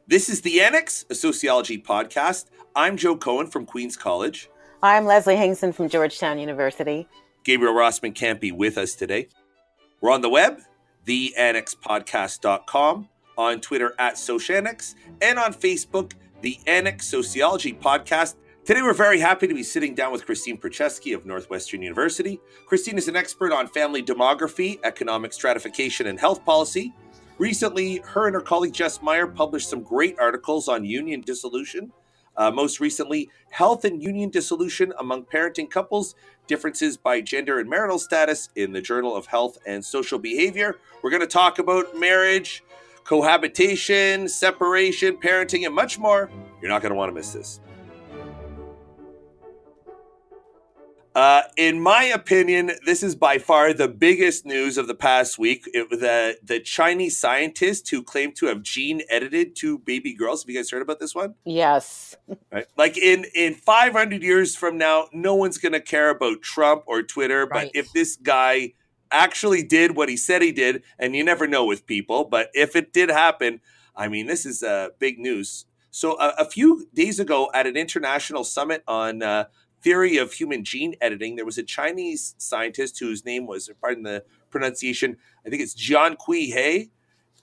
This is the Annex, a sociology podcast. I'm Joe Cohen from Queen's College. I'm Leslie Hingson from Georgetown University. Gabriel Rossman can't be with us today. We're on the web, theannexpodcast.com, on Twitter @SocAnnex, and on Facebook, the Annex Sociology Podcast. Today we're very happy to be sitting down with Christine Percheski of Northwestern University. Christine is an expert on family demography, economic stratification, and health policy. Recently, her and her colleague Jess Meyer published some great articles on union dissolution. Most recently, health and union dissolution among parenting couples, differences by gender and marital status in the Journal of Health and Social Behavior. We're going to talk about marriage, cohabitation, separation, parenting, and much more. You're not going to want to miss this. In my opinion, this is by far the biggest news of the past week. It was the Chinese scientist who claimed to have gene edited 2 baby girls. Have you guys heard about this one? Yes. Right. Like in 500 years from now, no one's going to care about Trump or Twitter. Right. But if this guy actually did what he said he did, and you never know with people, but if it did happen, I mean, this is big news. So a few days ago at an international summit on theory of human gene editing, there was a Chinese scientist whose name was, pardon the pronunciation, I think it's Jian Kui He,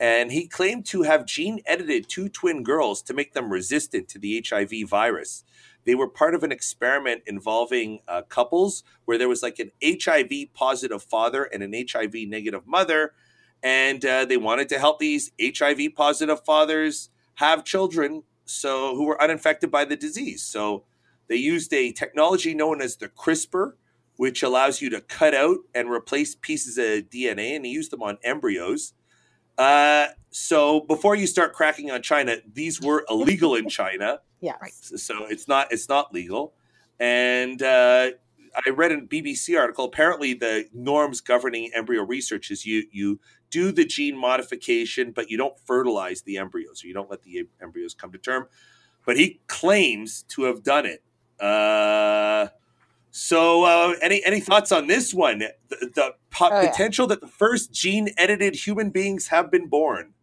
and he claimed to have gene edited 2 twin girls to make them resistant to the HIV virus. They were part of an experiment involving couples where there was like an HIV positive father and an HIV negative mother, and they wanted to help these HIV positive fathers have children who were uninfected by the disease. So they used a technology known as the CRISPR, which allows you to cut out and replace pieces of DNA, and they used them on embryos. So before you start cracking on China, these were illegal in China. Yeah. Right. So it's not legal. And I read a BBC article. Apparently, the norms governing embryo research is you do the gene modification, but you don't fertilize the embryos, or you don't let the embryos come to term. But he claims to have done it. Any thoughts on this one? The potential that the first gene-edited human beings have been born.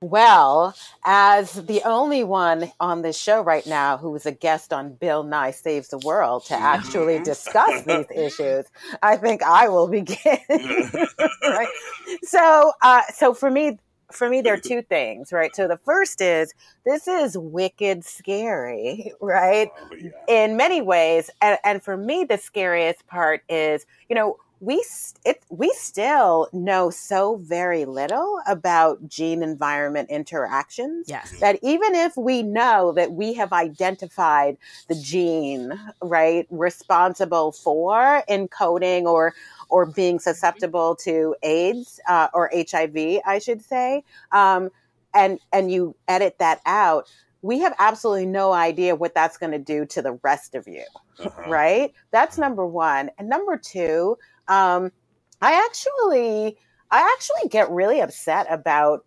Well, as the only one on this show right now who is a guest on Bill Nye Saves the World to actually discuss these issues, I think I will begin. Right? So for me, there are 2 things, right? So the first is, this is wicked scary, right? Oh, yeah. In many ways. And for me, the scariest part is, we still know so very little about gene-environment interactions. Yes. That even if we know that we have identified the gene, right, responsible for encoding or being susceptible to AIDS or HIV, I should say, and you edit that out, we have absolutely no idea what that's going to do to the rest of you, right? That's number one. And number 2, I actually get really upset about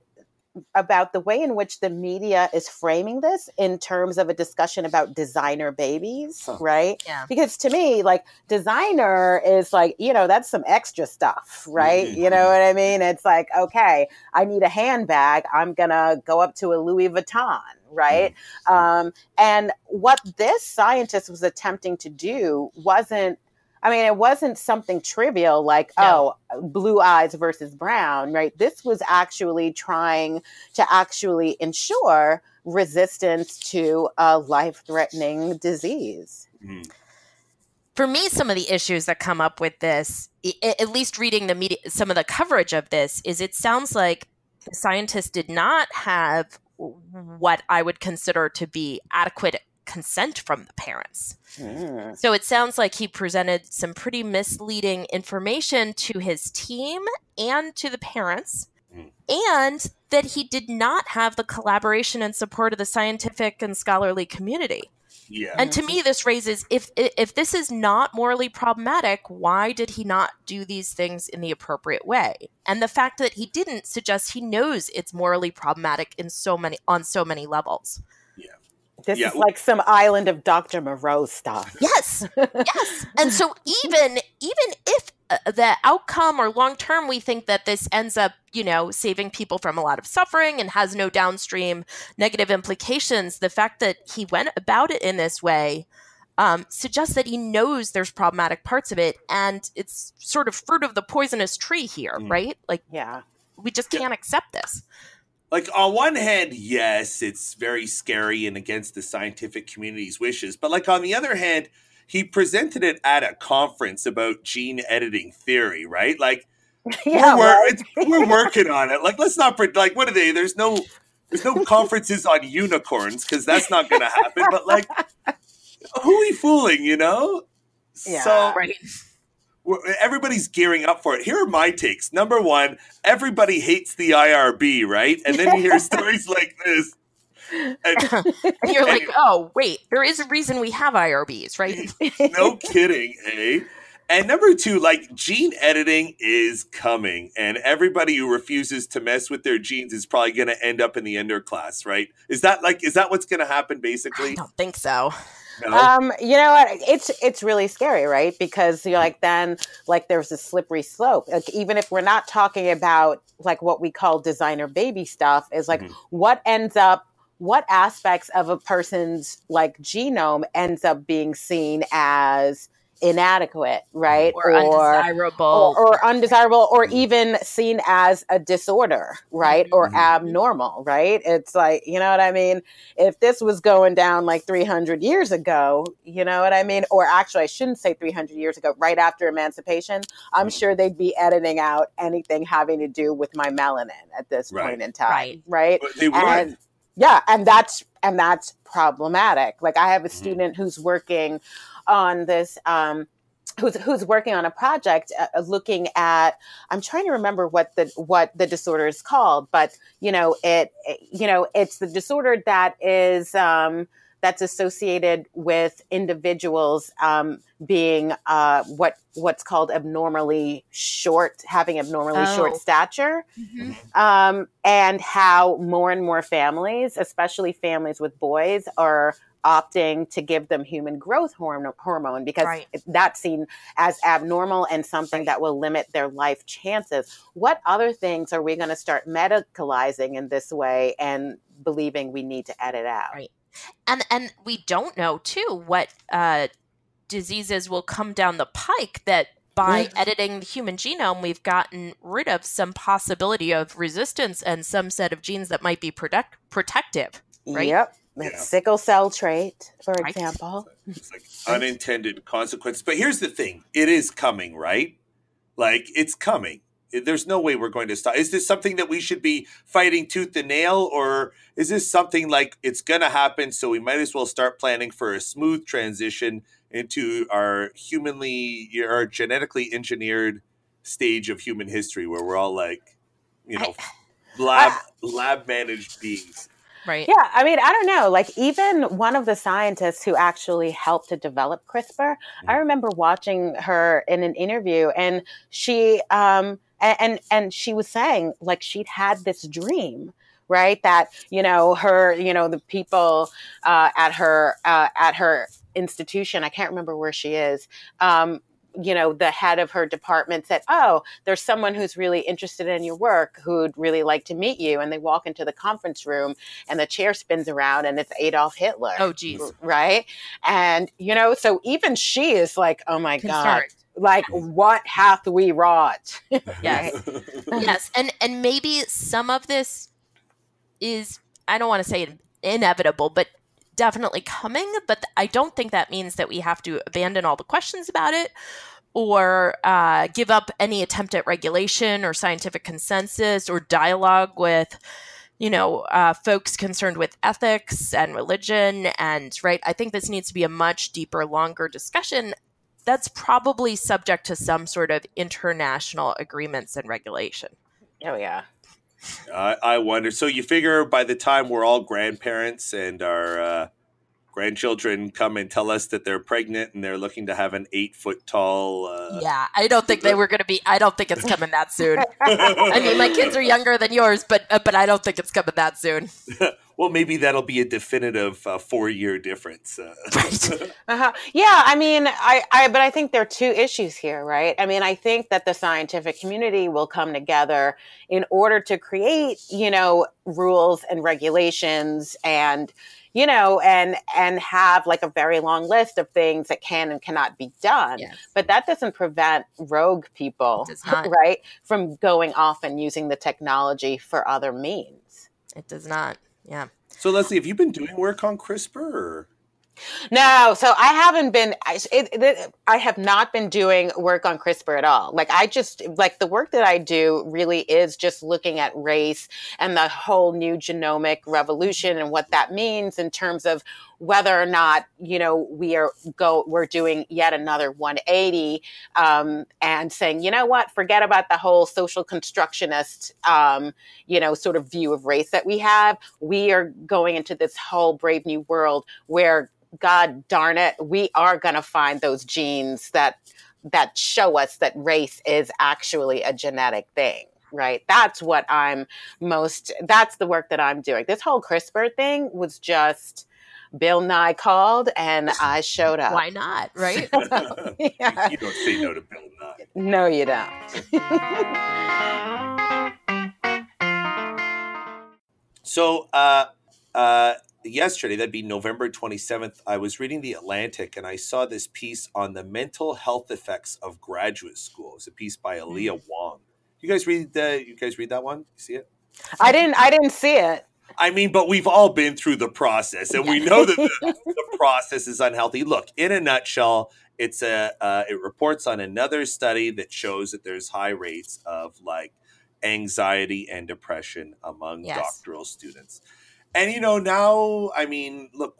the way in which the media is framing this in terms of a discussion about designer babies, right? Yeah. Because to me, like, designer is like, that's some extra stuff, right? Mm-hmm. You know what I mean? It's like, okay, I need a handbag. I'm going to go up to a Louis Vuitton, right? Mm-hmm. And what this scientist was attempting to do it wasn't something trivial like, blue eyes versus brown, right? This was actually trying to actually ensure resistance to a life-threatening disease. Mm-hmm. For me, some of the issues that come up with this, at least reading the media, some of the coverage of this, is it sounds like the scientists did not have what I would consider to be adequate consent from the parents. So it sounds like he presented some pretty misleading information to his team and to the parents, and that he did not have the collaboration and support of the scientific and scholarly community. Yeah. And to me, this raises, if this is not morally problematic, why did he not do these things in the appropriate way? And the fact that he didn't suggests he knows it's morally problematic on so many levels. This is like some Island of Dr. Moreau stuff. Yes. Yes. And so even if the outcome or long term, we think that this ends up, saving people from a lot of suffering and has no downstream negative implications. The fact that he went about it in this way suggests that he knows there's problematic parts of it, and it's sort of fruit of the poisonous tree here, right? Like, we just can't accept this. Like, on one hand, yes, it's very scary and against the scientific community's wishes. But, like, on the other hand, he presented it at a conference about gene editing theory, right? Like, we're working on it. Like, let's not, like, what are they? There's no conferences on unicorns, because that's not going to happen. But, like, who are we fooling, Yeah. So, right. Everybody's gearing up for it. Here are my takes. Number one, everybody hates the IRB, right? And then you hear stories like this. And you're like, oh, wait, there is a reason we have IRBs, right? No kidding, eh? And number two, like, gene editing is coming. And everybody who refuses to mess with their genes is probably going to end up in the underclass, right? Is that what's going to happen, basically? I don't think so. No? You know what? It's really scary, right? Because you're like, then like there's a slippery slope. Like, even if we're not talking about like what we call designer baby stuff, is like what aspects of a person's like genome ends up being seen as inadequate, right? Or undesirable. Or undesirable, or even seen as a disorder, right? Or abnormal, right? It's like, you know what I mean? If this was going down like 300 years ago, you know what I mean? Or actually, I shouldn't say 300 years ago, right after emancipation, I'm sure they'd be editing out anything having to do with my melanin at this point in time, right? But they would. And that's problematic. Like, I have a student who's working on this, who's working on a project looking at, I'm trying to remember what the disorder is called, but it's the disorder that is that's associated with individuals being what's called abnormally short, having abnormally short stature, and how more and more families, especially families with boys, are opting to give them human growth hormone because that's seen as abnormal and something that will limit their life chances. What other things are we going to start medicalizing in this way and believing we need to edit out? Right. And we don't know, too, what diseases will come down the pike that by editing the human genome, we've gotten rid of some possibility of resistance and some set of genes that might be protective, right? Yep. Sickle cell trait, for example. It's like unintended consequences. But here's the thing. It is coming, right? Like, it's coming. There's no way we're going to stop. Is this something that we should be fighting tooth and nail? Or is this something like it's going to happen, so we might as well start planning for a smooth transition into our genetically engineered stage of human history where we're all like, lab managed beings. Right. Yeah, I mean, I don't know. Like, even one of the scientists who actually helped to develop CRISPR, I remember watching her in an interview, and she and she was saying, like, she'd had this dream, right? That the people at her institution, I can't remember where she is. The head of her department said, oh, there's someone who's really interested in your work who'd really like to meet you. And they walk into the conference room and the chair spins around and it's Adolf Hitler. Oh, geez. Right. And, so even she is like, oh, my God. Like, what hath we wrought? Yes. Yes. And maybe some of this is, I don't want to say inevitable, but definitely coming. But I don't think that means that we have to abandon all the questions about it or give up any attempt at regulation or scientific consensus or dialogue with, folks concerned with ethics and religion. And I think this needs to be a much deeper, longer discussion that's probably subject to some sort of international agreements and regulation. Oh, yeah. I wonder. So you figure by the time we're all grandparents and our grandchildren come and tell us that they're pregnant and they're looking to have an 8-foot tall. I don't think they were going to be. I don't think it's coming that soon. I mean, my kids are younger than yours, but I don't think it's coming that soon. Well, maybe that'll be a definitive 4-year difference. Yeah, I mean, but I think there are two issues here, right? I mean, I think that the scientific community will come together in order to create, rules and regulations and, and have like a very long list of things that can and cannot be done. Yes. But that doesn't prevent rogue people, It does not. right, from going off and using the technology for other means. It does not. Yeah. So, Leslie, have you been doing work on CRISPR? Or? No, so I haven't been. I have not been doing work on CRISPR at all. Like the work that I do really is just looking at race and the whole new genomic revolution and what that means in terms of whether or not we're doing yet another 180 and saying, you know what, forget about the whole social constructionist sort of view of race that we have. We are going into this whole brave new world where, God darn it, we are going to find those genes that show us that race is actually a genetic thing. Right. That's the work that I'm doing. This whole CRISPR thing was just Bill Nye called and I showed up. Why not? Right. Yeah. You don't say no to Bill Nye. No, you don't. So, yesterday, that'd be November 27th, I was reading The Atlantic and I saw this piece on the mental health effects of graduate school. It's a piece by Aaliyah Wong. You guys read that one? You see it? I didn't see it. I mean, but we've all been through the process and we know that the process is unhealthy. Look, in a nutshell, it reports on another study that shows that there's high rates of like anxiety and depression among doctoral students. And, now, I mean, look,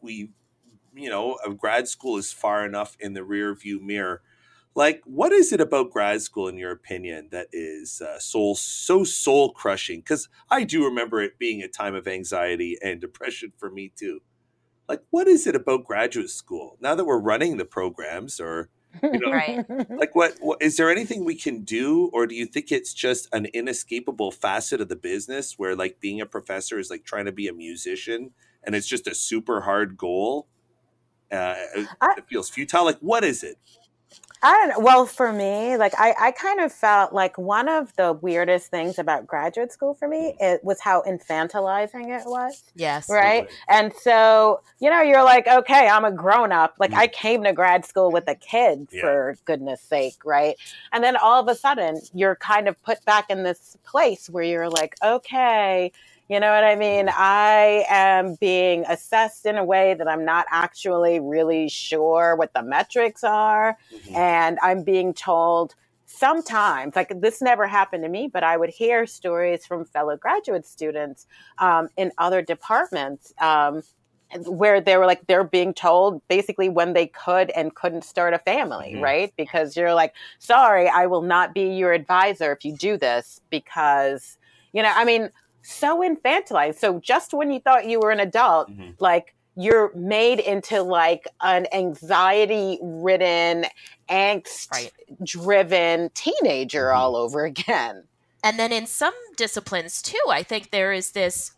grad school is far enough in the rear view mirror. Like, what is it about grad school, in your opinion, that is so soul crushing? Because I do remember it being a time of anxiety and depression for me, too. Like, what is it about graduate school now that we're running the programs or, Right. like what is there anything we can do? Or do you think it's just an inescapable facet of the business where like being a professor is like trying to be a musician and it's just a super hard goal? It feels futile. Like, what is it? I don't know. Well, for me, like I kind of felt like one of the weirdest things about graduate school for me, it was how infantilizing it was. Yes. Right. And so, you're like, okay, I'm a grown up. Like I came to grad school with a kid for goodness sake. Right. And then all of a sudden you're kind of put back in this place where you're like, okay, you know what I mean? I am being assessed in a way that I'm not actually really sure what the metrics are. Mm-hmm. And I'm being told sometimes, like this never happened to me, but I would hear stories from fellow graduate students in other departments where they were like, they're being told basically when they could and couldn't start a family, right? Because you're like, sorry, I will not be your advisor if you do this because, so infantilized. So just when you thought you were an adult, like you're made into like an anxiety-ridden, angst-driven teenager all over again. And then in some disciplines too, I think there is this,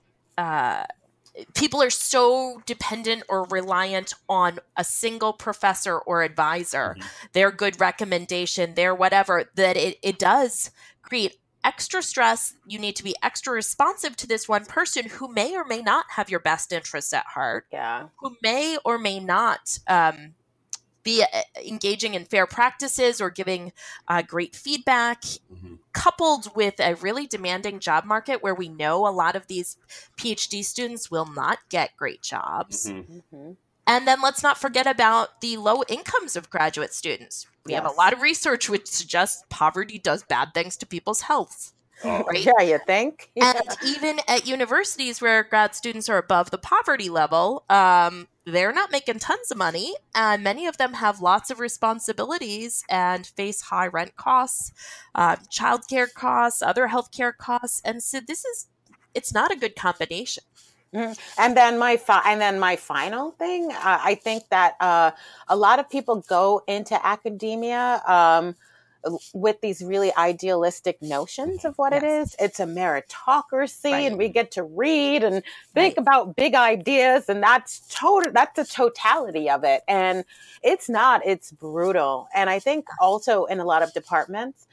people are so dependent or reliant on a single professor or advisor, their good recommendation, their whatever, that it does create extra stress. You need to be extra responsive to this one person who may or may not have your best interests at heart, who may or may not be engaging in fair practices or giving great feedback, coupled with a really demanding job market where we know a lot of these PhD students will not get great jobs. And then let's not forget about the low incomes of graduate students. We have a lot of research which suggests poverty does bad things to people's health. Right? Yeah, you think? Yeah. And even at universities where grad students are above the poverty level, they're not making tons of money. And many of them have lots of responsibilities and face high rent costs, childcare costs, other healthcare costs. And so it's not a good combination. And then my final thing, I think that a lot of people go into academia with these really idealistic notions of what it is. It's a meritocracy, and we get to read and think about big ideas, and that's the totality of it. And it's not, it's brutal. And I think also in a lot of departments,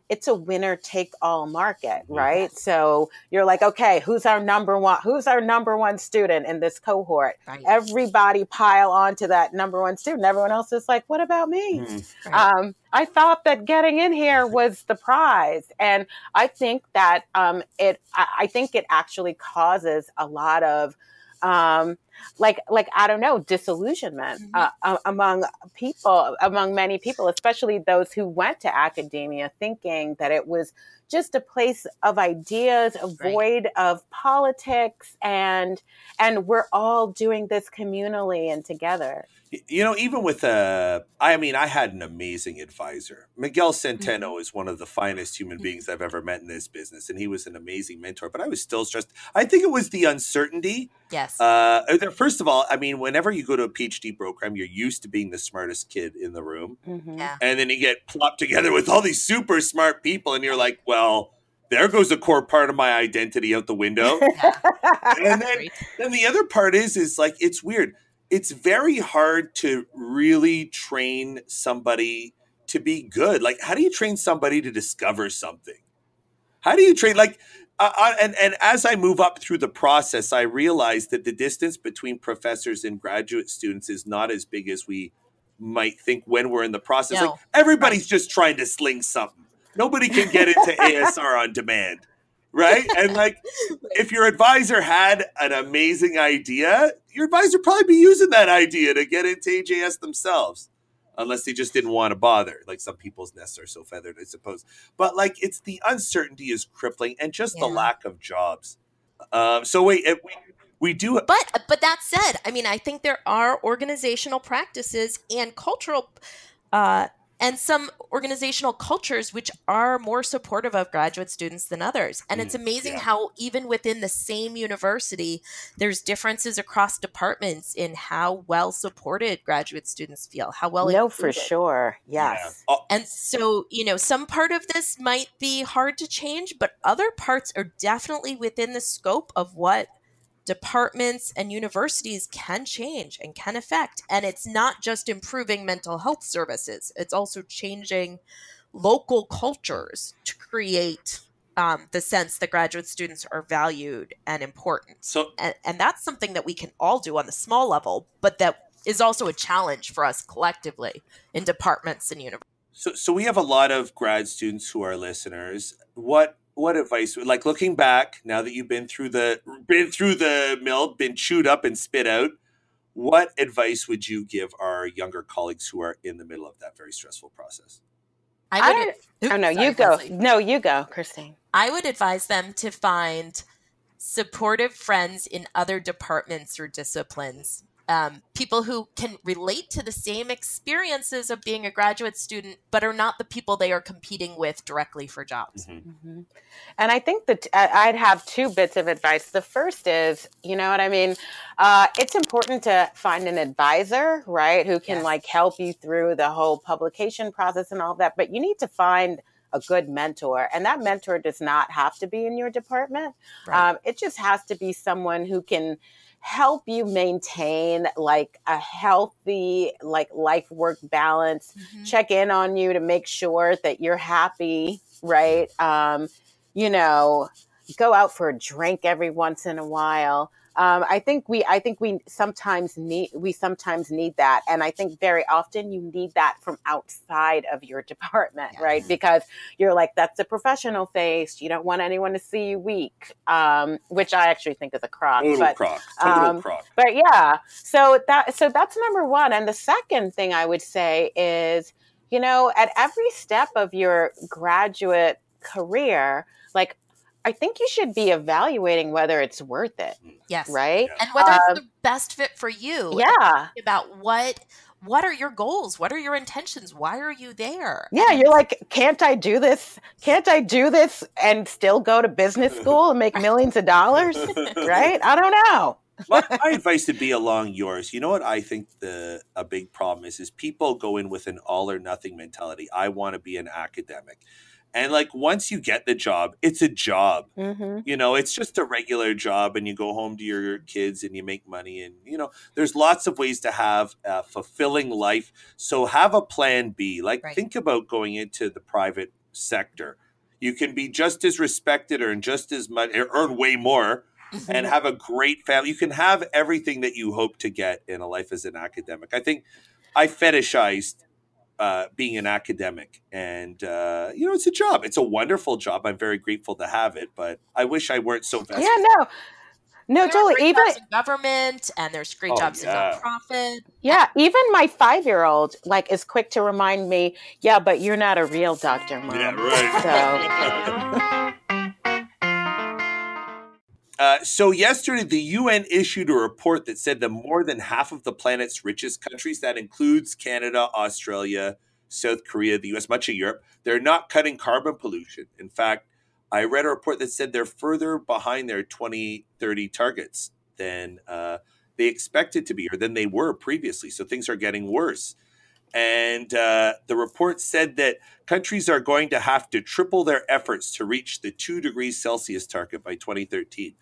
it's a winner take all market, right? So you're like, okay, who's our number one student in this cohort? Right. Everybody pile onto that number one student. Everyone else is like, what about me? Right. I thought that getting in here was the prize. And I think that, I think it actually causes a lot of, I don't know, disillusionment among many people, especially those who went to academia thinking that it was just a place of ideas, a void of politics, and we're all doing this communally and together. You know, even with I had an amazing advisor. Miguel Centeno is one of the finest human beings I've ever met in this business, and he was an amazing mentor. But I was still stressed. I think it was the uncertainty. Yes. First of all, I mean, whenever you go to a PhD program, you're used to being the smartest kid in the room. Yeah. And then you get plopped together with all these super smart people, and you're like, well, there goes a core part of my identity out the window. And then the other part is like, it's weird. It's very hard to really train somebody to be good. Like, how do you train somebody to discover something? How do you train? Like, and as I move up through the process, I realize that the distance between professors and graduate students is not as big as we might think when we're in the process. No. Like, everybody's just trying to sling something. Nobody can get into ASR on demand. Right? And like, if your advisor had an amazing idea, your advisor would probably be using that idea to get into AJS themselves, unless they just didn't want to bother. Like, some people's nests are so feathered, I suppose. But like, it's the uncertainty is crippling, and just the lack of jobs. So wait, we do. But that said, I mean, I think there are organizational practices and cultural and some organizational cultures which are more supportive of graduate students than others. And it's amazing how even within the same university, there's differences across departments in how well supported graduate students feel, how well included. For sure. Yes. Yeah. And so, you know, some part of this might be hard to change, but other parts are definitely within the scope of what departments and universities can change and can affect. And it's not just improving mental health services. It's also changing local cultures to create the sense that graduate students are valued and important. So, and that's something that we can all do on the small level, but that is also a challenge for us collectively in departments and universities. So we have a lot of grad students who are listeners. What advice, like, looking back, now that you've been through the mill, been chewed up and spit out, what advice would you give our younger colleagues who are in the middle of that very stressful process? You go, Christine. I would advise them to find supportive friends in other departments or disciplines. People who can relate to the same experiences of being a graduate student, but are not the people they are competing with directly for jobs. And I think that I'd have two bits of advice. The first is, you know what I mean? It's important to find an advisor, right? Who can help you through the whole publication process and all that. But you need to find a good mentor. And that mentor does not have to be in your department. Right. It just has to be someone who can help you maintain like a healthy life work balance, check in on you to make sure that you're happy, right? Go out for a drink every once in a while. I think we sometimes need that. And I think very often you need that from outside of your department, right? Because you're like, that's a professional face. You don't want anyone to see you weak, which I actually think is a crock. Total crock. But yeah, so that's number one. And the second thing I would say is, at every step of your graduate career, I think you should be evaluating whether it's worth it. Yes. Right? And whether it's the best fit for you. Yeah. About what are your goals? What are your intentions? Why are you there? Yeah, you're like, can't I do this? Can't I do this and still go to business school and make millions of dollars? Right? I don't know. My advice would be along yours. You know what I think a big problem is people go in with an all or nothing mentality. I want to be an academic. And like once you get the job, it's a job. Mm-hmm. You know, it's just a regular job and you go home to your kids and you make money. And, you know, there's lots of ways to have a fulfilling life. So have a plan B. Like Right. think about going into the private sector. You can be just as respected or earn just as much, or earn way more and have a great family. You can have everything that you hope to get in a life as an academic. I think I fetishized being an academic, and you know, it's a job. It's a wonderful job. I'm very grateful to have it, but I wish I weren't so vested. Yeah, no, There totally. are great Even jobs in government, and there's great jobs in nonprofit. even my 5-year-old like is quick to remind me, yeah, but you're not a real doctor, Mom. Yeah, right. So yesterday, the UN issued a report that said that more than half of the planet's richest countries, that includes Canada, Australia, South Korea, the US, much of Europe, they're not cutting carbon pollution. In fact, I read a report that said they're further behind their 2030 targets than they expected to be or than they were previously. So things are getting worse. And the report said that countries are going to have to triple their efforts to reach the 2 degrees Celsius target by 2013.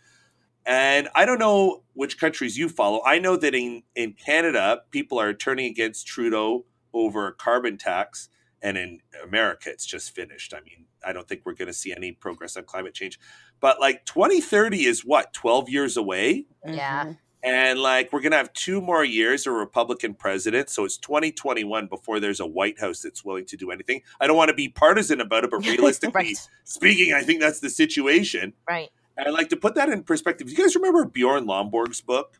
And I don't know which countries you follow. I know that in Canada, people are turning against Trudeau over a carbon tax. And in America, it's just finished. I mean, I don't think we're going to see any progress on climate change. But like 2030 is what, 12 years away? Yeah. And like we're going to have 2 more years of a Republican president. So it's 2021 before there's a White House that's willing to do anything. I don't want to be partisan about it, but realistically speaking, I think that's the situation. Right. And I'd like to put that in perspective. You guys remember Bjorn Lomborg's book,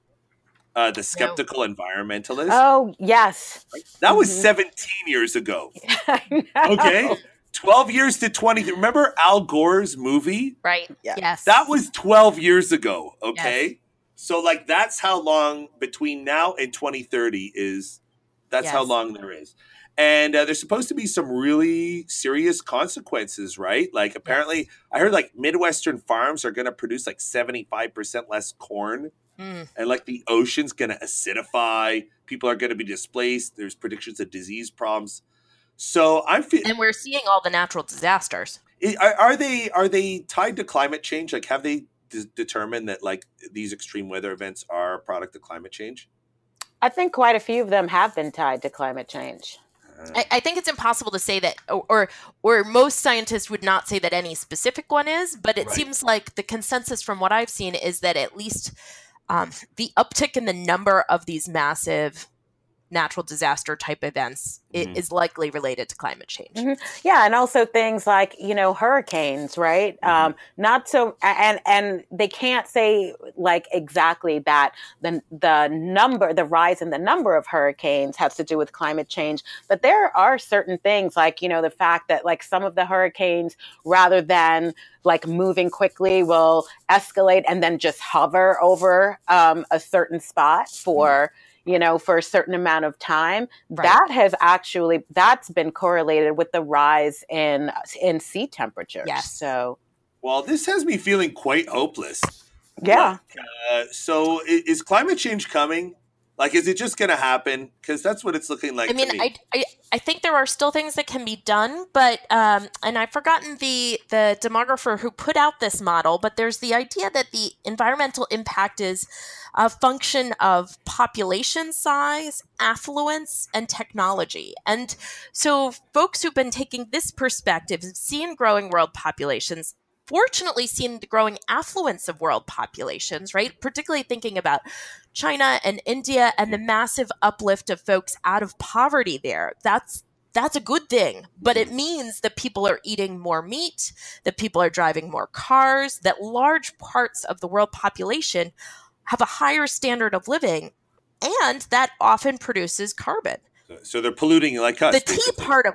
The Skeptical Environmentalist? Oh, yes. That was 17 years ago. I know. Okay. 12 years to 20. Remember Al Gore's movie? Right. Yeah. Yes. That was 12 years ago. Okay. Yes. So like that's how long between now and 2030 is. That's how long there is. And there's supposed to be some really serious consequences, right? Like apparently I heard like Midwestern farms are going to produce like 75% less corn. And like the ocean's going to acidify. People are going to be displaced. There's predictions of disease problems. So I'm feeling. And we're seeing all the natural disasters. Are they tied to climate change? Like have they determined that like these extreme weather events are a product of climate change? I think quite a few of them have been tied to climate change. I think it's impossible to say that, or most scientists would not say that any specific one is, but it seems like the consensus from what I've seen is that at least the uptick in the number of these massive natural disaster type events is likely related to climate change. Yeah, and also things like, you know, hurricanes, right? Not so, and they can't say like exactly that the rise in the number of hurricanes has to do with climate change, but there are certain things like, you know, the fact that like some of the hurricanes, rather than like moving quickly, will escalate and then just hover over a certain spot for you know, for a certain amount of time. That has actually, that's been correlated with the rise in sea temperatures. Yes. So, well, this has me feeling quite hopeless. Yeah. Like, so is climate change coming? Like, is it just going to happen? Because that's what it's looking like. I mean, to me. I think there are still things that can be done, but and I've forgotten the demographer who put out this model, but there's the idea that the environmental impact is a function of population size, affluence, and technology. And so folks who've been taking this perspective have seen growing world populations, fortunately seen the growing affluence of world populations, right? Particularly thinking about China and India and the massive uplift of folks out of poverty there. That's a good thing, but it means that people are eating more meat, that people are driving more cars, that large parts of the world population have a higher standard of living, and that often produces carbon. So they're polluting like us. The T part of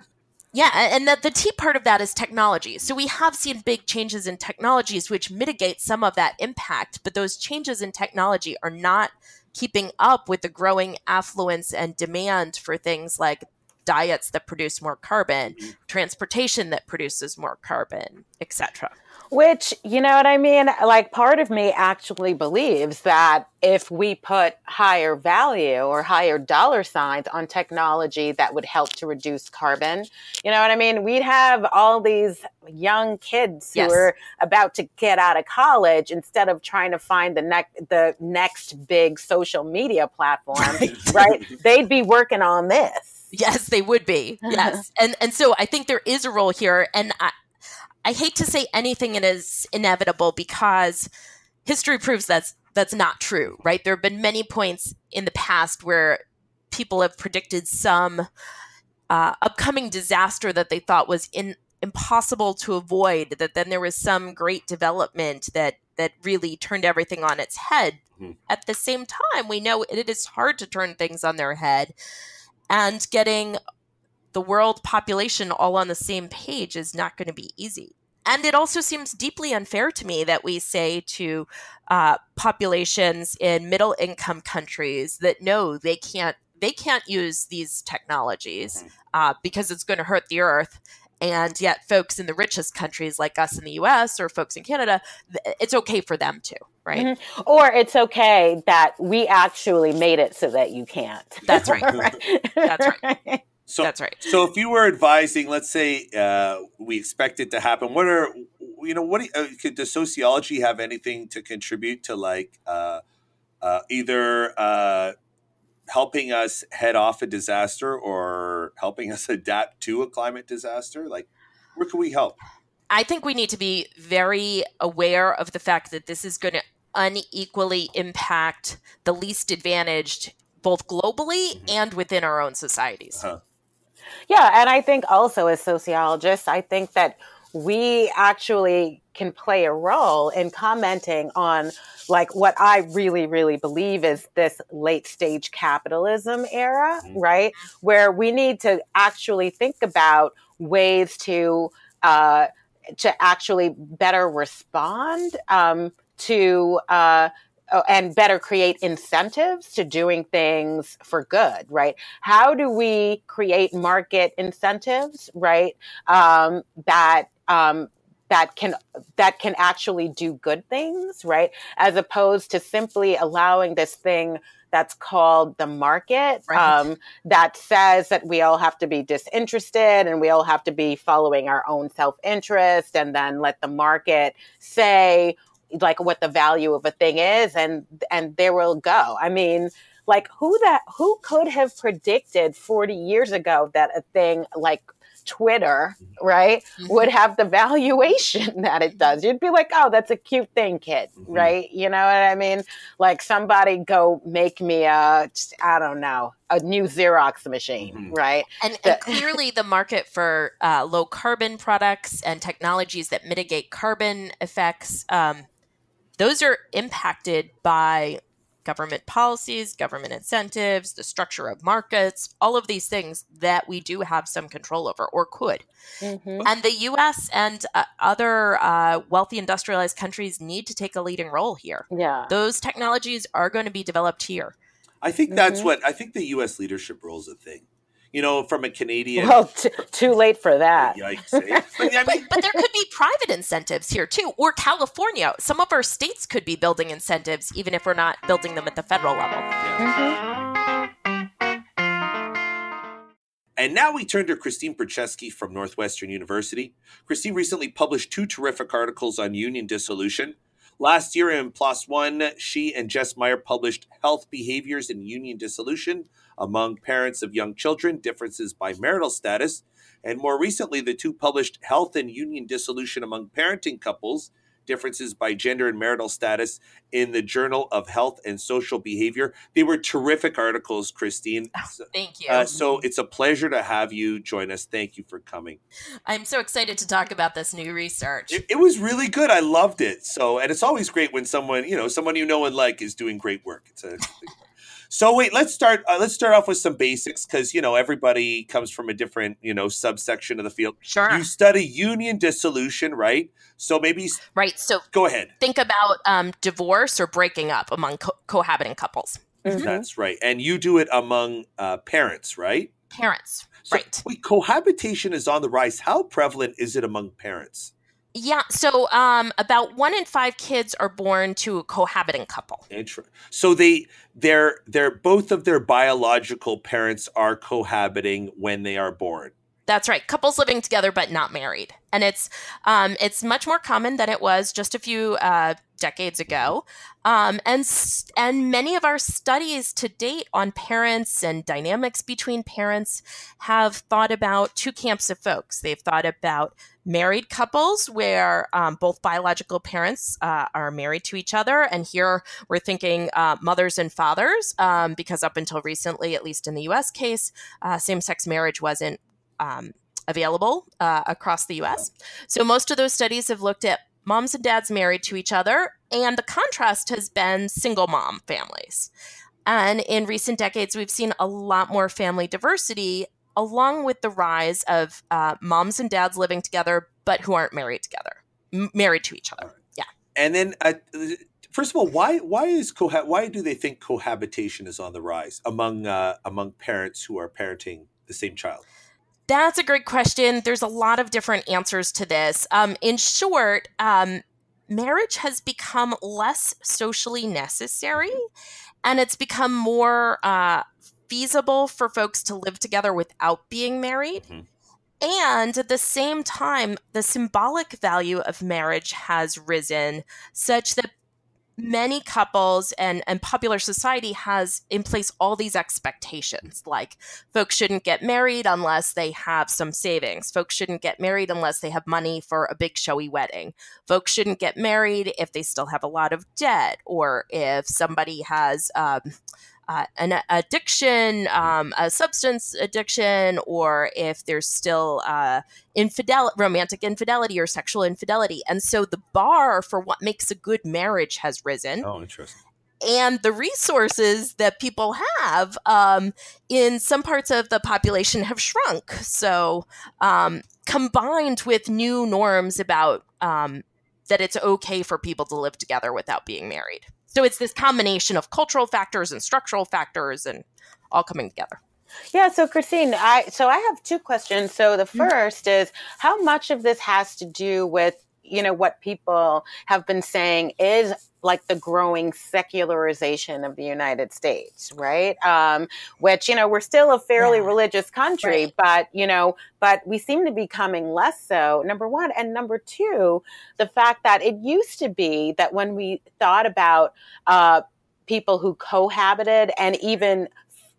and the T part of that is technology. So we have seen big changes in technologies which mitigate some of that impact, but those changes in technology are not keeping up with the growing affluence and demand for things like diets that produce more carbon, transportation that produces more carbon, etc. Which, you know what I mean? Like, part of me actually believes that if we put higher value or higher dollar signs on technology that would help to reduce carbon, you know what I mean? We'd have all these young kids who Yes. are about to get out of college, instead of trying to find the next big social media platform, right? They'd be working on this. Yes, they would be. Yes. And so I think there is a role here. And I hate to say anything is inevitable, because history proves that's not true, right? There have been many points in the past where people have predicted some upcoming disaster that they thought was impossible to avoid, that then there was some great development that really turned everything on its head. Mm-hmm. At the same time, we know it is hard to turn things on their head, and getting the world population all on the same page is not going to be easy. And it also seems deeply unfair to me that we say to populations in middle income countries that no, they can't use these technologies because it's going to hurt the earth. And yet folks in the richest countries like us in the US or folks in Canada, it's okay for them to, right? Mm-hmm. Or it's okay that we actually made it so that you can't. That's right. That's right. So, that's right. So if you were advising, let's say we expect it to happen, does sociology have anything to contribute to, like either helping us head off a disaster or helping us adapt to a climate disaster? Like, where can we help? I think we need to be very aware of the fact that this is going to unequally impact the least advantaged, both globally and within our own societies. Yeah, and I think also, as sociologists, I think that we actually can play a role in commenting on, like, what I really, really believe is this late stage capitalism era, right? Where we need to actually think about ways to actually better respond to and better create incentives to doing things for good, right? How do we create market incentives, right? That can actually do good things, right? As opposed to simply allowing this thing that's called the market, Right. that says that we all have to be disinterested and we all have to be following our own self-interest, and then let the market say, like, what the value of a thing is, and there will go. I mean, like, who could have predicted 40 years ago that a thing like Twitter, right, would have the valuation that it does? You'd be like, oh, that's a cute thing, kid, right? You know what I mean? Like, somebody go make me a new Xerox machine, right? And clearly the market for low carbon products and technologies that mitigate carbon effects, those are impacted by government policies, government incentives, the structure of markets, all of these things that we do have some control over, or could. And the U.S. and other wealthy industrialized countries need to take a leading role here. Yeah. Those technologies are going to be developed here. I think that's I think the U.S. leadership role is a thing. You know, from a Canadian... Well, too late for that. Yikes. But there could be private incentives here, too. Or California. Some of our states could be building incentives, even if we're not building them at the federal level. And now we turn to Christine Percheski from Northwestern University. Christine recently published 2 terrific articles on union dissolution. Last year in PLOS One, she and Jess Meyer published Health Behaviors in Union Dissolution Among Parents of Young Children, Differences by Marital Status. And more recently, the 2 published Health and Union Dissolution Among Parenting Couples, Differences by Gender and Marital Status in the Journal of Health and Social Behavior. They were terrific articles, Christine. Thank you. So it's a pleasure to have you join us. Thank you for coming. I'm so excited to talk about this new research. It was really good. I loved it. And it's always great when someone you know and like is doing great work. So wait, let's start off with some basics, because, everybody comes from a different, subsection of the field. Sure. You study union dissolution, right? So maybe... Right. So go ahead. Think about divorce or breaking up among cohabiting couples. That's right. And you do it among parents, right? Parents, So, right. Wait, cohabitation is on the rise. How prevalent is it among parents? Yeah, so about 1 in 5 kids are born to a cohabiting couple. So they're both of their biological parents are cohabiting when they are born. That's right. Couples living together but not married, and it's much more common than it was just a few decades ago. And many of our studies to date on parents and dynamics between parents have thought about two camps of folks. They've thought about married couples where both biological parents are married to each other, and here we're thinking mothers and fathers, because up until recently, at least in the U.S. case, same-sex marriage wasn't available across the US. So most of those studies have looked at moms and dads married to each other, and the contrast has been single mom families. And in recent decades, we've seen a lot more family diversity, along with the rise of moms and dads living together, but who aren't married together, married to each other. Yeah. And then, first of all, why do they think cohabitation is on the rise among parents who are parenting the same child? That's a great question. There's a lot of different answers to this. In short, marriage has become less socially necessary, and it's become more feasible for folks to live together without being married. Mm-hmm. And at the same time, the symbolic value of marriage has risen such that many couples and popular society has in place all these expectations, like folks shouldn't get married unless they have some savings. Folks shouldn't get married unless they have money for a big showy wedding. Folks shouldn't get married if they still have a lot of debt, or if somebody has an addiction, a substance addiction, or if there's still romantic infidelity or sexual infidelity. And so the bar for what makes a good marriage has risen. Oh, interesting. And the resources that people have in some parts of the population have shrunk. So combined with new norms about that it's okay for people to live together without being married. So it's this combination of cultural factors and structural factors and all coming together. Yeah. So Christine, I have two questions. So the first is, how much of this has to do with, what people have been saying is like the growing secularization of the United States, right? Which, we're still a fairly religious country, right. but we seem to be becoming less so, number one. And number two, the fact that it used to be that when we thought about people who cohabited and even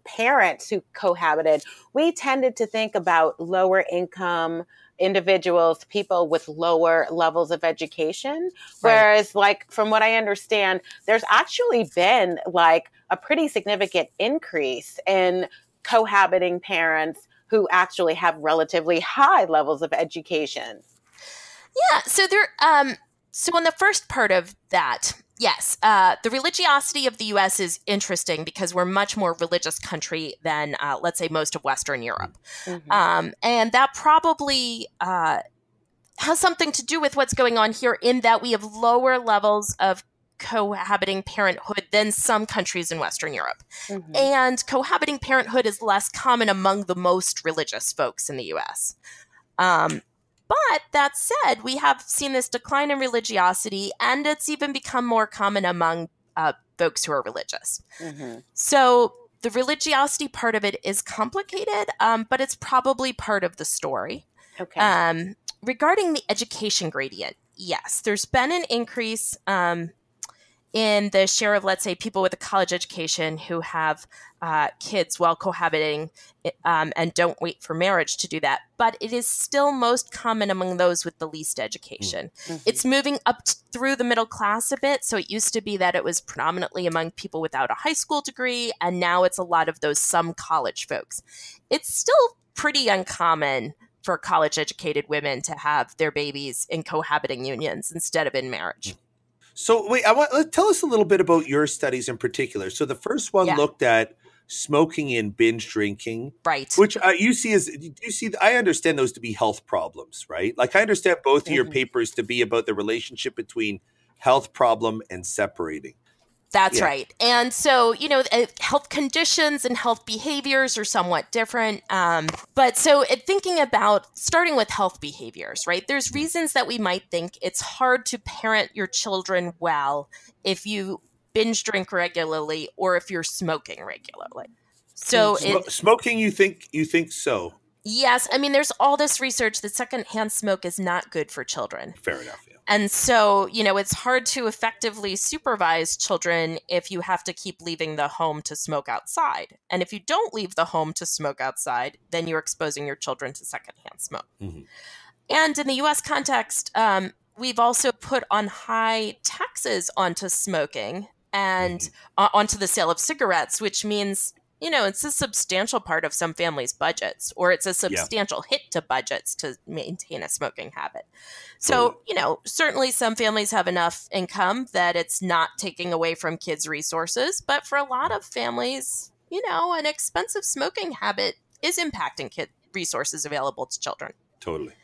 parents who cohabited, we tended to think about lower income individuals, people with lower levels of education. Right. Whereas, from what I understand, there's actually been a pretty significant increase in cohabiting parents who actually have relatively high levels of education. Yeah. So so on the first part of that, yes, the religiosity of the U.S. is interesting because we're a much more religious country than, let's say, most of Western Europe. Mm-hmm. And that probably has something to do with what's going on here in that we have lower levels of cohabiting parenthood than some countries in Western Europe. Mm-hmm. And cohabiting parenthood is less common among the most religious folks in the U.S. But that said, we have seen this decline in religiosity, and it's even become more common among folks who are religious. Mm-hmm. So the religiosity part of it is complicated, but it's probably part of the story. Okay. Regarding the education gradient, yes, there's been an increase in the share of, let's say, people with a college education who have kids while cohabiting and don't wait for marriage to do that. But it is still most common among those with the least education. Mm-hmm. It's moving up through the middle class a bit. So it used to be that it was predominantly among people without a high school degree, and now it's a lot of those some college folks. It's still pretty uncommon for college-educated women to have their babies in cohabiting unions instead of in marriage. So wait, tell us a little bit about your studies in particular. So the first one looked at smoking and binge drinking, right? Which I understand those to be health problems, right? I understand both of your papers to be about the relationship between health problem and separating. That's Yeah. right. And so, health conditions and health behaviors are somewhat different. But so thinking about starting with health behaviors, right? There's reasons that we might think it's hard to parent your children well if you binge drink regularly or if you're smoking regularly. So Smoking, you think so? yes, I mean, there's all this research that secondhand smoke is not good for children. Fair enough. Yeah. And so, it's hard to effectively supervise children if you have to keep leaving the home to smoke outside. And if you don't leave the home to smoke outside, then you're exposing your children to secondhand smoke. Mm-hmm. And in the US context, we've also put on high taxes onto smoking and onto the sale of cigarettes, which means it's a substantial part of some families' budgets, or it's a substantial hit to budgets to maintain a smoking habit. So, certainly some families have enough income that it's not taking away from kids' resources. But for a lot of families, an expensive smoking habit is impacting resources available to children. Totally.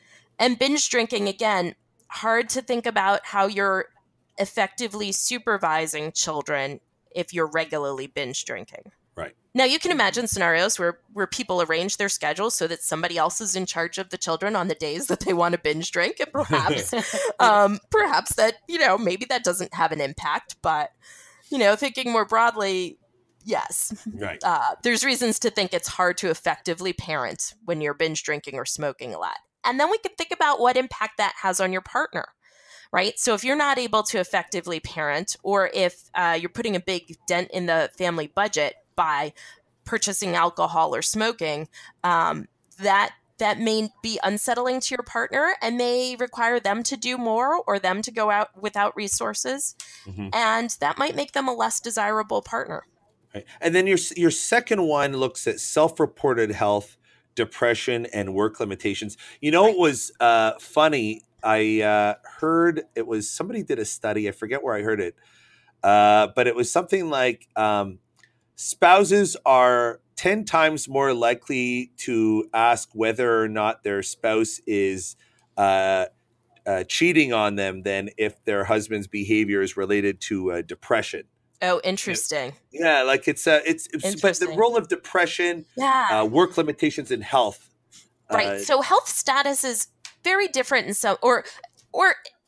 And binge drinking, again, hard to think about how you're effectively supervising children if you're regularly binge drinking. Right. Now, you can imagine scenarios where people arrange their schedules so that somebody else is in charge of the children on the days that they want to binge drink. And perhaps, perhaps that, maybe that doesn't have an impact. But, thinking more broadly, yes. Right. There's reasons to think it's hard to effectively parent when you're binge drinking or smoking a lot. And then we could think about what impact that has on your partner. Right. So if you're not able to effectively parent, or if you're putting a big dent in the family budget by purchasing alcohol or smoking, that may be unsettling to your partner and may require them to do more or them to go out without resources. Mm-hmm. And that might make them a less desirable partner. Right. And then your second one looks at self-reported health, depression, and work limitations. It was funny. I heard it was somebody did a study. I forget where I heard it, but it was something like spouses are 10 times more likely to ask whether or not their spouse is cheating on them than if their husband's behavior is related to depression. Oh, interesting. Yeah, like it's but the role of depression, work limitations, and health. Right. So health status is very different in some, or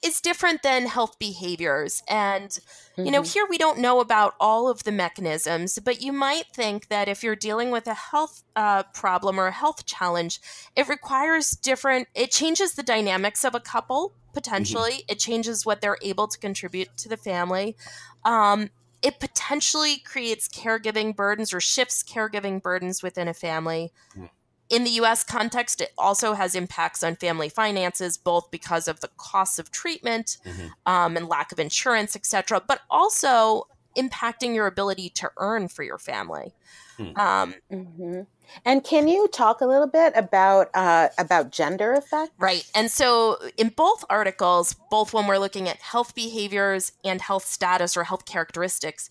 is different than health behaviors. And, here we don't know about all of the mechanisms, but you might think that if you're dealing with a health problem or a health challenge, it changes the dynamics of a couple, potentially. Mm-hmm. It changes what they're able to contribute to the family. It potentially creates caregiving burdens or shifts caregiving burdens within a family. Mm. In the U.S. context, it also has impacts on family finances, both because of the costs of treatment and lack of insurance, et cetera, but also impacting your ability to earn for your family. And can you talk a little bit about gender effects? Right. And so in both articles, both when we're looking at health behaviors and health status or health characteristics,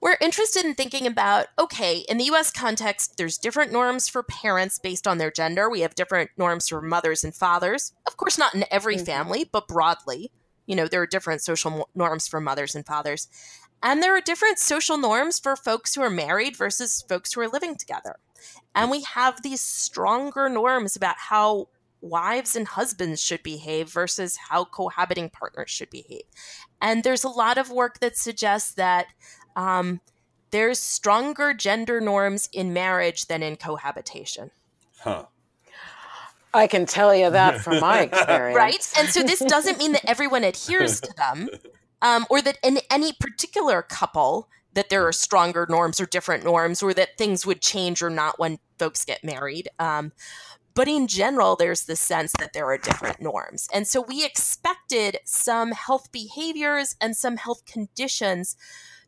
we're interested in thinking about, okay, in the U.S. context, there's different norms for parents based on their gender. We have different norms for mothers and fathers. Of course, not in every family, but broadly, there are different social norms for mothers and fathers. And there are different social norms for folks who are married versus folks who are living together. And we have these stronger norms about how wives and husbands should behave versus how cohabiting partners should behave. And there's a lot of work that suggests that there's stronger gender norms in marriage than in cohabitation. Huh. I can tell you that from my experience. Right? And so this doesn't mean that everyone adheres to them, or that in any particular couple that there are stronger norms or different norms, or that things would change or not when folks get married. But in general, there's the sense that there are different norms. And so we expected some health behaviors and some health conditions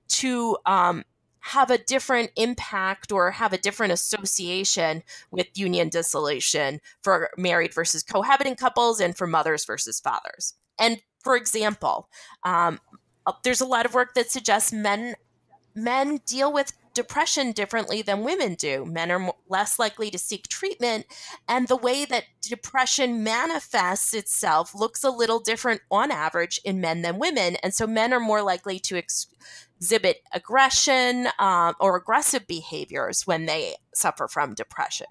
to have a different impact or have a different association with union dissolution for married versus cohabiting couples and for mothers versus fathers. And for example, there's a lot of work that suggests men deal with depression differently than women do. Men are less likely to seek treatment, and the way that depression manifests itself looks a little different on average in men than women. And so men are more likely to exhibit aggression or aggressive behaviors when they suffer from depression.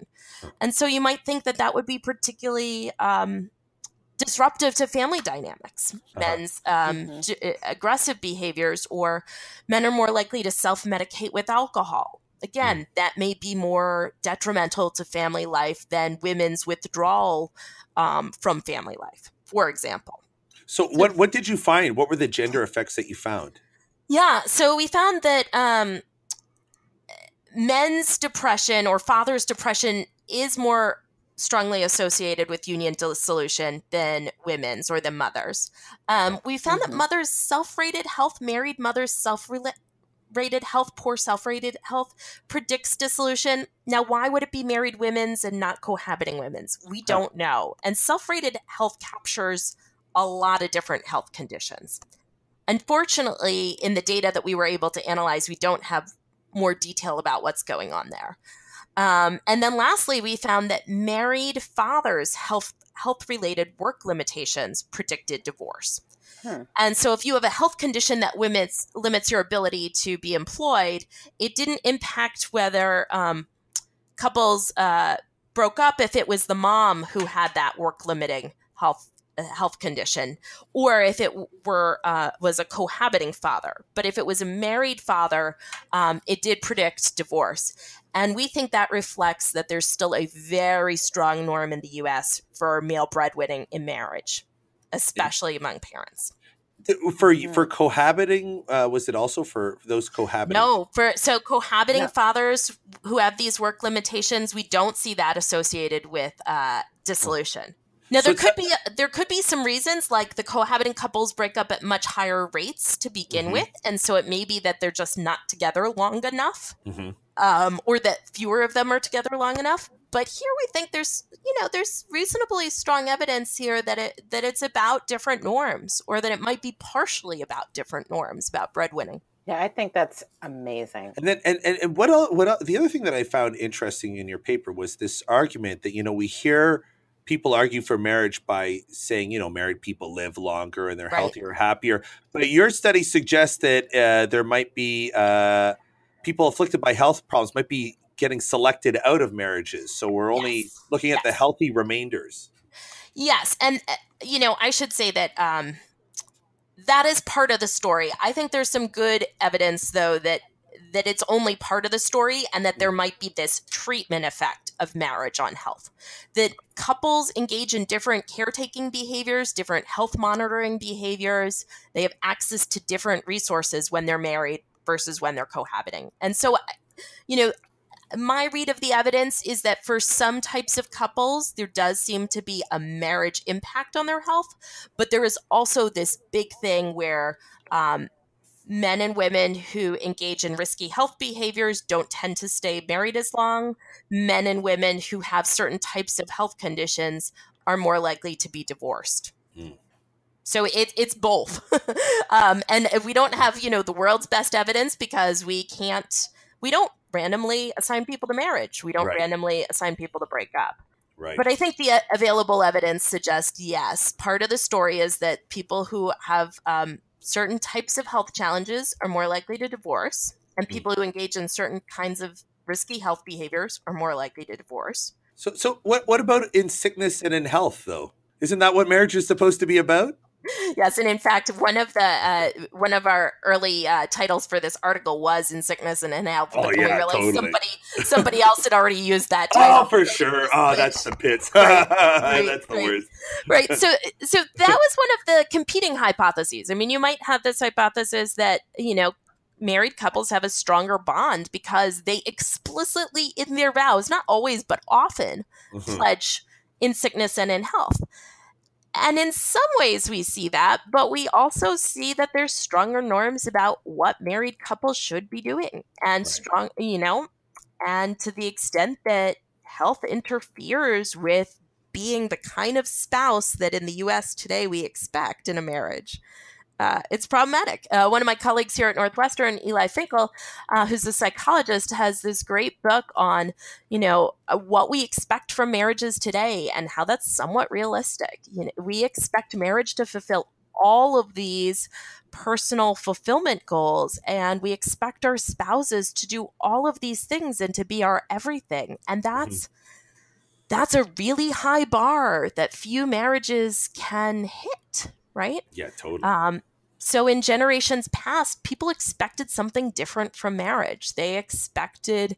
And so you might think that that would be particularly disruptive to family dynamics. Men's aggressive behaviors, or men are more likely to self-medicate with alcohol. Again, that may be more detrimental to family life than women's withdrawal from family life, for example. So what did you find? What were the gender effects that you found? Yeah, so we found that men's depression or father's depression is more strongly associated with union dissolution than women's or than mothers. We found that mothers' self-rated health, married mothers' self-rated health, poor self-rated health predicts dissolution. Now, why would it be married women's and not cohabiting women's? We don't know. And self-rated health captures a lot of different health conditions. Unfortunately, in the data that we were able to analyze, we don't have more detail about what's going on there. And then lastly, we found that married fathers' health-related work limitations predicted divorce. And so if you have a health condition that limits your ability to be employed, it didn't impact whether couples broke up if it was the mom who had that work-limiting health condition, or if it was a cohabiting father. But if it was a married father, it did predict divorce. And we think that reflects that there's still a very strong norm in the U.S. for male breadwinning in marriage, especially among parents. For cohabiting, was it also for those cohabiting? No, so cohabiting fathers who have these work limitations, we don't see that associated with dissolution. Now, there could be some reasons, like the cohabiting couples break up at much higher rates to begin with, and so it may be that they're just not together long enough, or that fewer of them are together long enough. But here we think there's reasonably strong evidence here that it's about different norms, or that it might be partially about different norms about breadwinning. Yeah, I think that's amazing. And then and what else, the other thing that I found interesting in your paper was this argument that we hear people argue for marriage by saying, married people live longer and they're healthier, happier. But your study suggests that there might be people afflicted by health problems might be getting selected out of marriages. So we're only looking at the healthy remainders. Yes. And, I should say that that is part of the story. I think there's some good evidence, though, that it's only part of the story, and that there might be this treatment effect of marriage on health. That couples engage in different caretaking behaviors, different health monitoring behaviors. They have access to different resources when they're married versus when they're cohabiting. And so, my read of the evidence is that for some types of couples, there does seem to be a marriage impact on their health. But there is also this big thing where men and women who engage in risky health behaviors don't tend to stay married as long. Men and women who have certain types of health conditions are more likely to be divorced. So it's both. And we don't have, the world's best evidence because we don't randomly assign people to marriage. We don't randomly assign people to break up. Right. But I think the available evidence suggests, yes, part of the story is that people who have certain types of health challenges are more likely to divorce, and people who engage in certain kinds of risky health behaviors are more likely to divorce. So what about in sickness and in health, though? Isn't that what marriage is supposed to be about? Yes, and in fact, one of our early titles for this article was "In Sickness and in Health." Oh yeah, totally. Somebody else had already used that title. Oh, for sure. Oh, that's the pits. That's the worst. Right. So that was one of the competing hypotheses. I mean, you might have this hypothesis that married couples have a stronger bond because they explicitly, in their vows, not always but often, pledge in sickness and in health. And in some ways we see that, but we also see that there's stronger norms about what married couples should be doing. And and to the extent that health interferes with being the kind of spouse that in the US today we expect in a marriage, it's problematic. One of my colleagues here at Northwestern, Eli Finkel, who's a psychologist, has this great book on, what we expect from marriages today and how that's somewhat realistic. We expect marriage to fulfill all of these personal fulfillment goals, and we expect our spouses to do all of these things and to be our everything. And that's a really high bar that few marriages can hit, right? Yeah, totally. So in generations past, people expected something different from marriage. They expected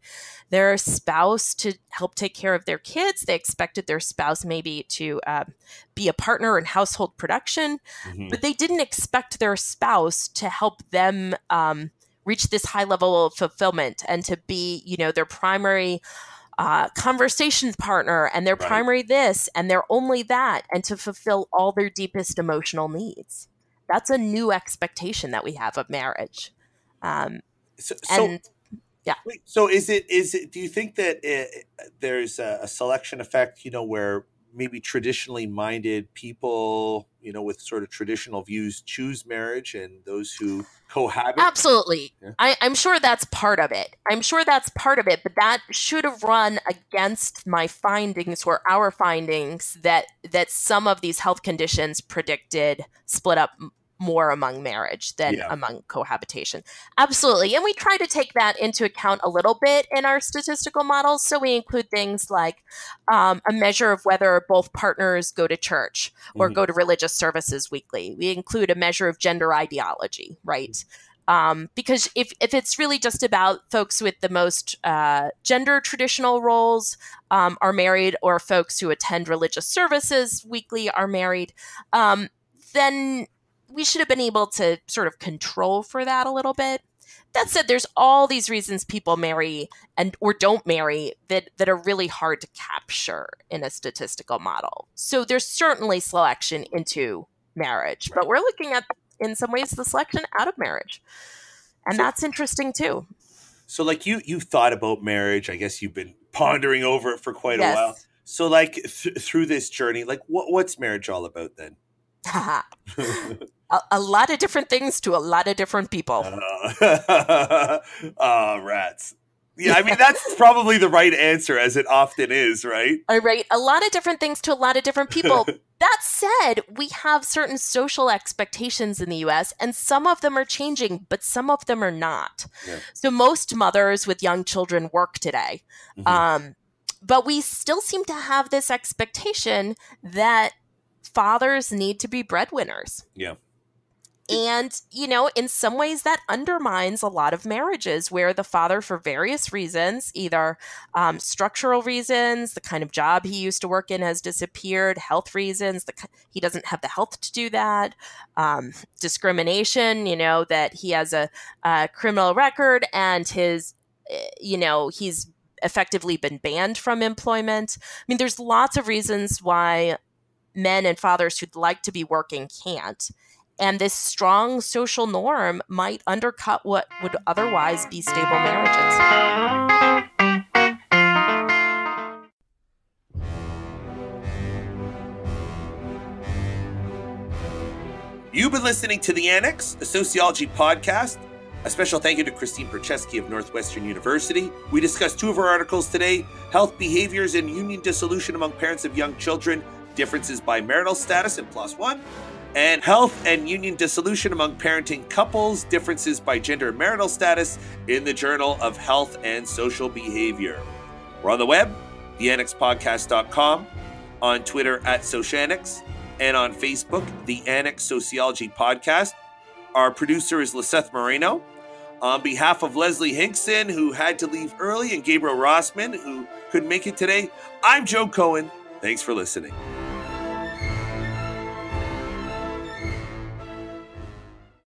their spouse to help take care of their kids. They expected their spouse maybe to be a partner in household production, but they didn't expect their spouse to help them reach this high level of fulfillment and to be, their primary conversation partner and their primary this and their only that, and to fulfill all their deepest emotional needs. That's a new expectation that we have of marriage. So is it, do you think that there's a selection effect, where maybe traditionally minded people, with sort of traditional views choose marriage and those who cohabit? Absolutely. Yeah. I'm sure that's part of it. But that should have run against my findings or our findings that some of these health conditions predicted split up more among marriage than among cohabitation. Absolutely. And we try to take that into account a little bit in our statistical models. So we include things like a measure of whether both partners go to church or go to religious services weekly. We include a measure of gender ideology, right? Because if it's really just about folks with the most gender traditional roles are married, or folks who attend religious services weekly are married, then we should have been able to sort of control for that a little bit. That said, there's all these reasons people marry or don't marry that are really hard to capture in a statistical model. So there's certainly selection into marriage, but we're looking at, in some ways, the selection out of marriage. And that's interesting too. So like you've thought about marriage. I guess you've been pondering over it for quite a while. So like through this journey, like what's marriage all about then? A lot of different things to a lot of different people. Rats. Yeah, I mean, that's probably the right answer, as it often is, right? All right. A lot of different things to a lot of different people. That said, we have certain social expectations in the U.S., and some of them are changing, but some of them are not. Yeah. So most mothers with young children work today. But we still seem to have this expectation that fathers need to be breadwinners. Yeah. And, in some ways that undermines a lot of marriages where the father, for various reasons, either structural reasons, the kind of job he used to work in has disappeared, health reasons, he doesn't have the health to do that, discrimination, that he has a criminal record and he's effectively been banned from employment. I mean, there's lots of reasons why men and fathers who'd like to be working can't. And this strong social norm might undercut what would otherwise be stable marriages. You've been listening to The Annex, a sociology podcast. A special thank you to Christine Percheski of Northwestern University. We discussed two of her articles today: Health Behaviors and Union Dissolution Among Parents of Young Children, Differences by Marital Status in PLOS One, and Health and Union Dissolution Among Parenting Couples, Differences by Gender and Marital Status in the Journal of Health and Social Behavior. We're on the web, theannexpodcast.com, on Twitter @Sociannex, and on Facebook, The Annex Sociology Podcast. Our producer is Liseth Moreno. On behalf of Leslie Hinkson, who had to leave early, and Gabriel Rossman, who couldn't make it today, I'm Joe Cohen. Thanks for listening.